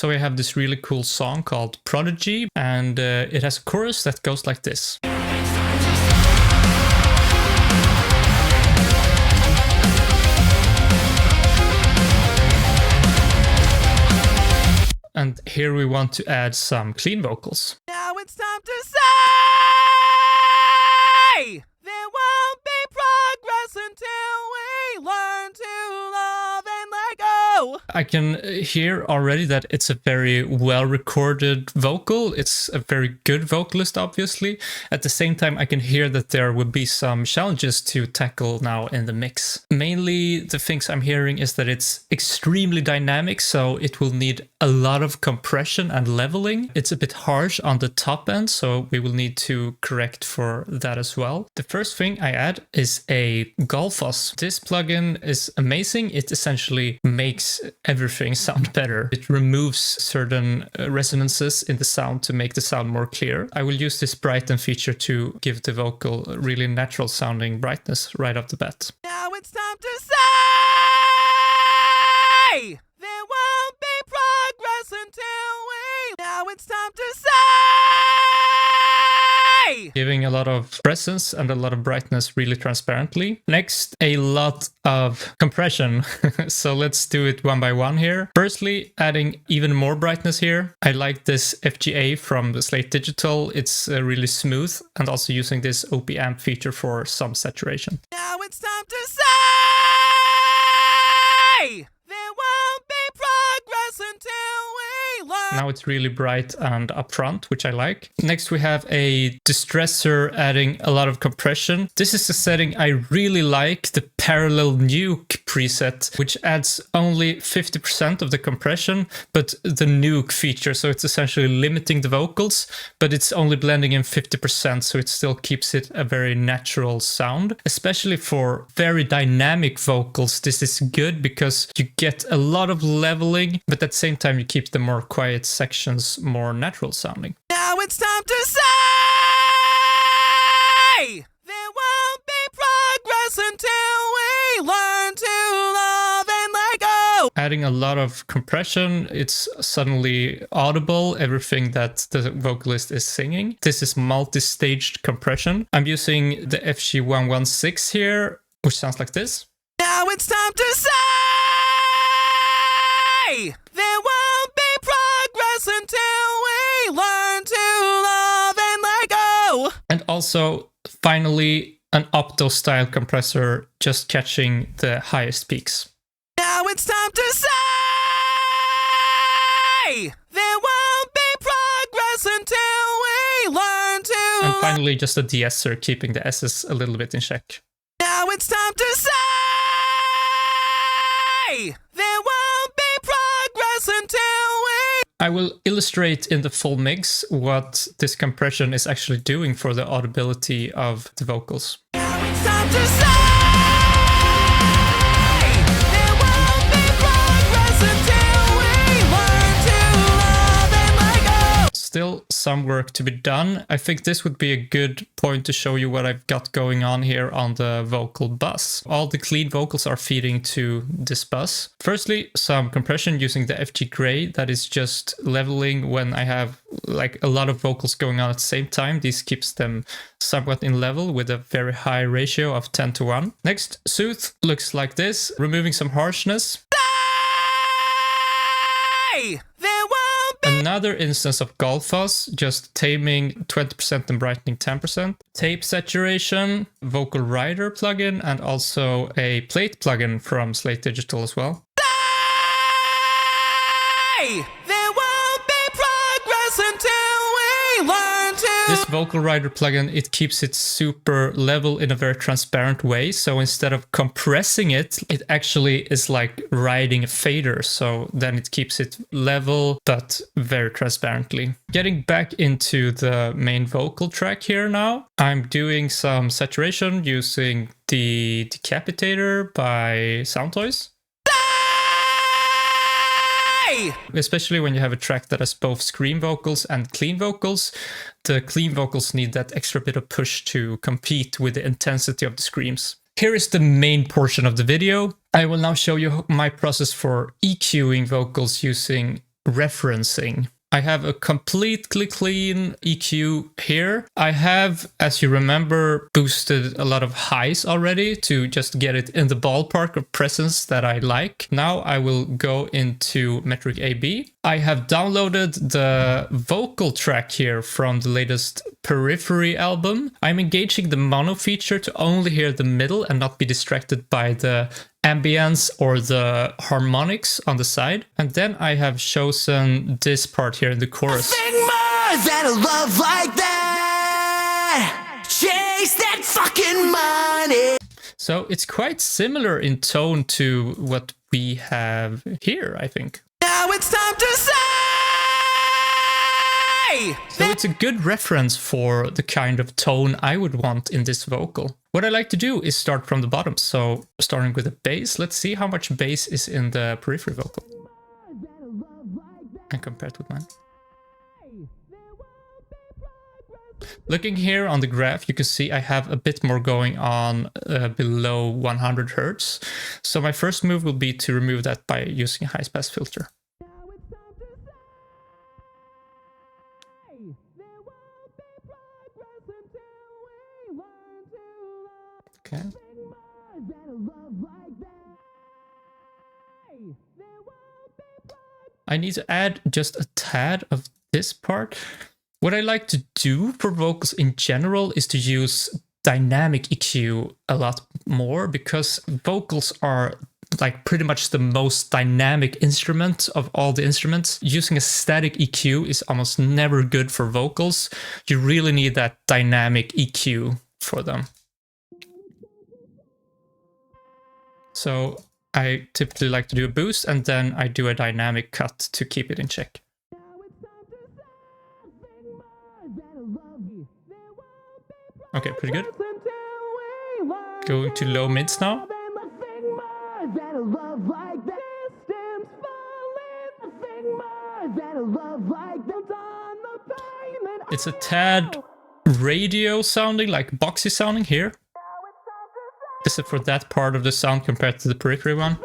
So I have this really cool song called Prodigy, and it has a chorus that goes like this. And here we want to add some clean vocals. Now it's time to say there won't be progress until we learn to love and let go. I can hear already that it's a very well recorded vocal. It's a very good vocalist, obviously. At the same time, I can hear that there will be some challenges to tackle now in the mix. Mainly the things I'm hearing is that it's extremely dynamic, so it will need a lot of compression and leveling. It's a bit harsh on the top end, so we will need to correct for that as well. The first thing I add is a Golfos. This plugin is amazing. It essentially makes everything sound better. It removes certain resonances in the sound to make the sound more clear. I will use this brighten feature to give the vocal a really natural sounding brightness right off the bat. Now it's time to say there won't be progress until we. Now it's time to say. Giving a lot of presence and a lot of brightness really transparently. Next, a lot of compression. So let's do it one by one here. Firstly, adding even more brightness here. I like this FGA from the Slate Digital. It's really smooth, and also using this OP amp feature for some saturation. Now it's time to say there won't be progress until we learn. Now it's really bright and upfront, which I like. Next we have a distressor adding a lot of compression. This is a setting I really like, the parallel nuke preset, which adds only 50% of the compression, but the nuke feature. So it's essentially limiting the vocals, but it's only blending in 50%. So it still keeps it a very natural sound. Especially for very dynamic vocals, this is good because you get a lot of leveling, but at the same time you keep the more quiet sections more natural sounding. Now it's time to say there won't be progress until we learn to love and let go. Adding a lot of compression, it's suddenly audible, everything that the vocalist is singing. This is multi-staged compression. I'm using the FG116 here, which sounds like this. Now it's time to say there won't be progress until we learn to love and let go. And also, finally, an opto style compressor just catching the highest peaks. Now it's time to say there won't be progress until we learn to. And finally, just a de-esser, keeping the S's a little bit in check. Now it's time to say there won't be progress until we. I will illustrate in the full mix what this compression is actually doing for the audibility of the vocals. Now it's time to say there won't be progress until we learn to love and let go. Still some work to be done. I think this would be a good point to show you what I've got going on here on the vocal bus. All the clean vocals are feeding to this bus. Firstly, some compression using the FG Gray that is just leveling when I have like a lot of vocals going on at the same time. This keeps them somewhat in level with a very high ratio of 10:1. Next, Soothe looks like this, removing some harshness. There won't be. Another instance of Golfos, just taming 20% and brightening 10%. Tape saturation, vocal rider plugin, and also a plate plugin from Slate Digital as well. There won't be progress until we learn to. This vocal rider plugin, it keeps it super level in a very transparent way. So instead of compressing it, it actually is like riding a fader. So then it keeps it level, but very transparently. Getting back into the main vocal track here now, I'm doing some saturation using the Decapitator by Soundtoys. Especially when you have a track that has both scream vocals and clean vocals, the clean vocals need that extra bit of push to compete with the intensity of the screams. Here is the main portion of the video. I will now show you my process for EQing vocals using referencing. I have a completely clean EQ here. I have, as you remember, boosted a lot of highs already to just get it in the ballpark of presence that I like. Now I will go into metric AB. I have downloaded the vocal track here from the latest Periphery album. I'm engaging the mono feature to only hear the middle and not be distracted by the ambience or the harmonics on the side. And then I have chosen this part here in the chorus. Nothing more than a love like that. Chase that fucking money. So it's quite similar in tone to what we have here, I think. Now it's time to say. So it's a good reference for the kind of tone I would want in this vocal. What I like to do is start from the bottom. So starting with the bass, let's see how much bass is in the periphery vocal. And compare it with mine. Looking here on the graph, you can see I have a bit more going on below 100 Hertz. So my first move will be to remove that by using a high-pass filter. Okay. I need to add just a tad of this part. What I like to do for vocals in general is to use dynamic EQ a lot more, because vocals are like pretty much the most dynamic instrument of all the instruments. Using a static EQ is almost never good for vocals. You really need that dynamic EQ for them. So I typically like to do a boost and then I do a dynamic cut to keep it in check. Okay, pretty good. Going to low mids now. It's a tad radio sounding, like boxy sounding here. Except for that part of the sound compared to the periphery one.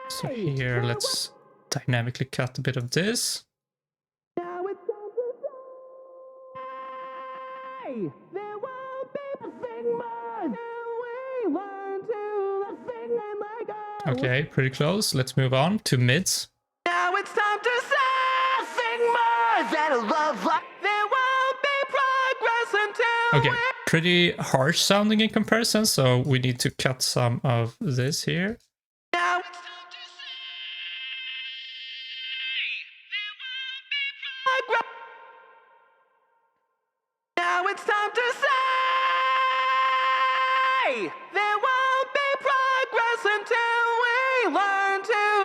So here, let's dynamically cut a bit of this. Okay, pretty close. Let's move on to mids. Now it's time to something more than a love like there will be progress until Okay, pretty harsh sounding in comparison, so we need to cut some of this here. now it's time to say there won't be progress until we learn to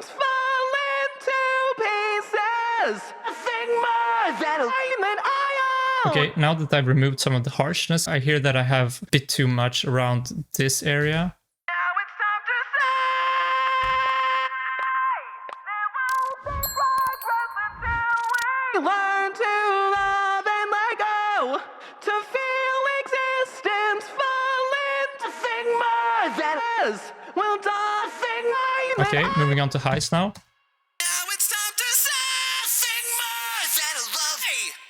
fall into pieces. Nothing more than a diamond ion. Okay, now that I've removed some of the harshness, I hear that I have a bit too much around this area. Now it's time to say there won't be progress until we learn to love and let go, to feel existence fall into nothing more than is. Will nothing Okay, moving on to highs now. Now it's time to something more than a love.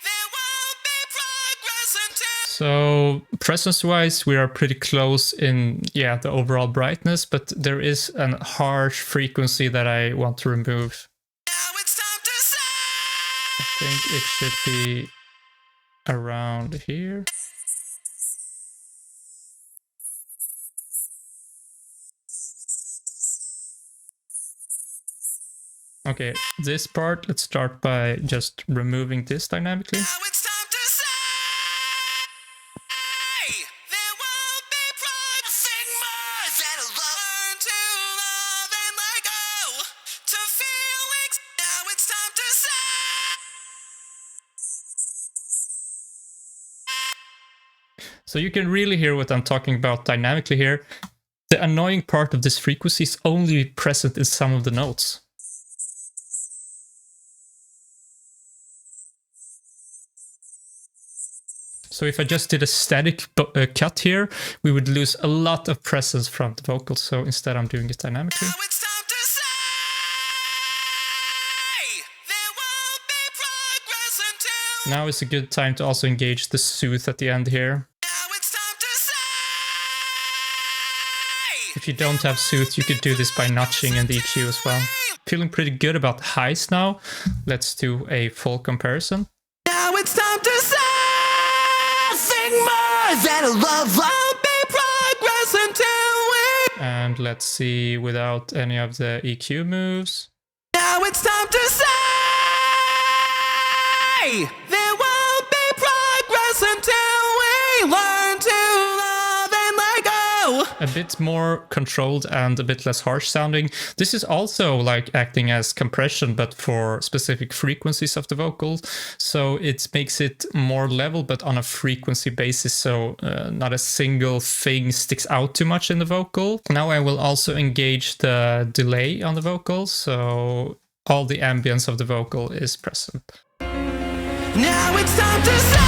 There won't be progress until So presence-wise, we are pretty close in, yeah, the overall brightness, but there is a harsh frequency that I want to remove. now it's time to say I think it should be around here. Okay, this part, let's start by just removing this dynamically. now it's time to say there won't be progress more than a learn to love and let go, to feel now it's time to say So you can really hear what I'm talking about dynamically here. The annoying part of this frequency is only present in some of the notes. So if I just did a static cut here, we would lose a lot of presence from the vocals. So instead I'm doing it dynamically. Now it's time to say there won't be progress until. Now is a good time to also engage the soothe at the end here. Now it's time to say. If you don't have soothe, you could do this by notching and EQ as well. Feeling pretty good about the highs now. Let's do a full comparison. Now it's time to say. Sing more than a love won't be progress until we. And let's see without any of the EQ moves. Now it's time to say there won't be progress until we learn to love and let go. A bit more controlled and a bit less harsh sounding. This is also like acting as compression, but for specific frequencies of the vocals. So it makes it more level, but on a frequency basis. So not a single thing sticks out too much in the vocal. Now I will also engage the delay on the vocal. So all the ambience of the vocal is present. Now it's time to say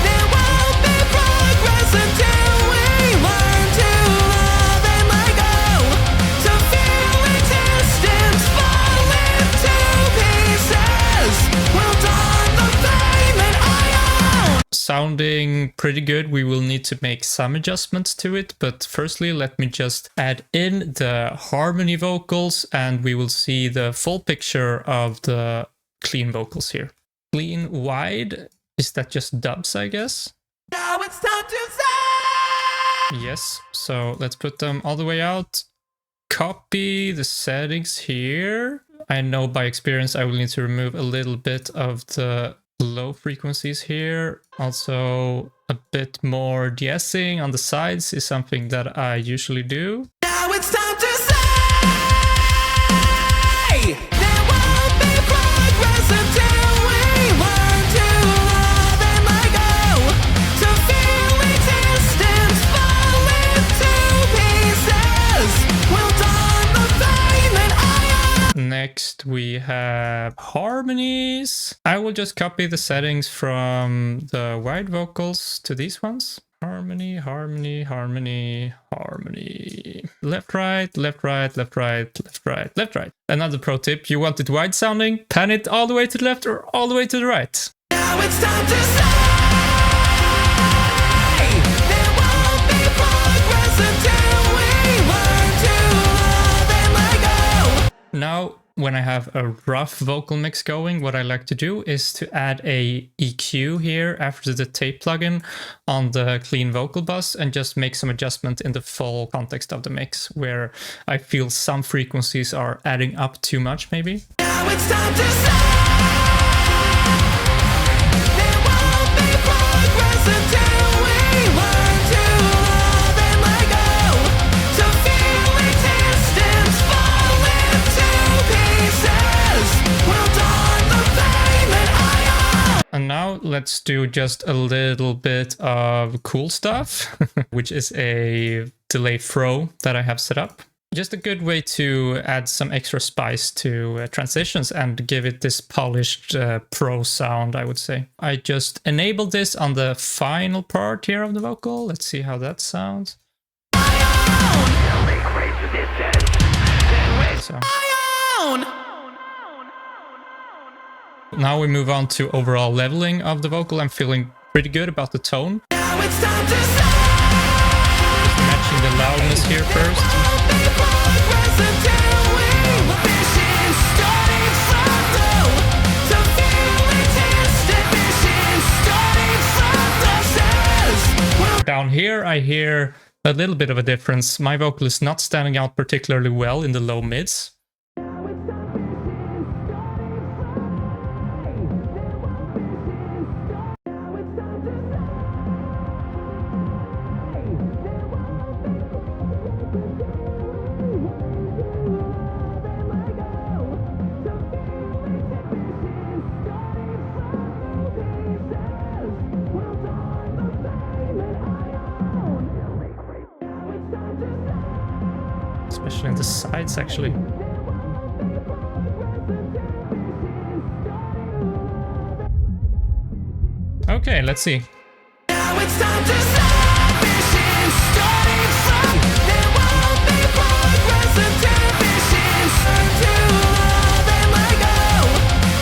there won't be progress until we learn to love and let go. To feel existence fall into pieces. We'll dawn the flame and I own. Sounding pretty good. We will need to make some adjustments to it, but firstly let me just add in the harmony vocals and we will see the full picture of the clean vocals here. Clean wide, is that just dubs, I guess? Now it's time to say. Yes, so let's put them all the way out. Copy the settings here. I know by experience I will need to remove a little bit of the low frequencies here. Also a bit more de-essing on the sides is something that I usually do. Now it's time to say there won't be progress until we learn to love and let go. To feel existence fall into pieces. We'll dawn the flame and I own. Next we have harmonies. I will just copy the settings from the wide vocals to these ones. Harmony, harmony, harmony, harmony. Left, right, left, right, left, right, left, right, left, right. Another pro tip, you want it wide sounding, pan it all the way to the left or all the way to the right. Now it's time to say there won't be progress until we learn to love and let go. Now, when I have a rough vocal mix going, what I like to do is to add a EQ here after the tape plugin on the clean vocal bus and just make some adjustment in the full context of the mix where I feel some frequencies are adding up too much maybe. Now it's time to say there won't be progress until we learn to love and let go. To feel existence fall into pieces. We'll dawn the flame and I own. And now let's do just a little bit of cool stuff, which is a delay throw that I have set up. Just a good way to add some extra spice to transitions and give it this polished pro sound, I would say. I just enabled this on the final part here of the vocal. Let's see how that sounds. So. Now we move on to overall leveling of the vocal. I'm feeling pretty good about the tone. Now it's time to say Matching the loudness here first. Down here I hear a little bit of a difference. My vocal is not standing out particularly well in the low mids. especially on the sides, actually. Okay, let's see. Now it's time to stop vision, starting from there won't be progress until visions to love and let go,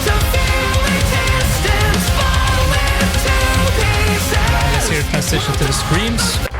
to feel existence fall into pieces. Let's hear a transition to the screams.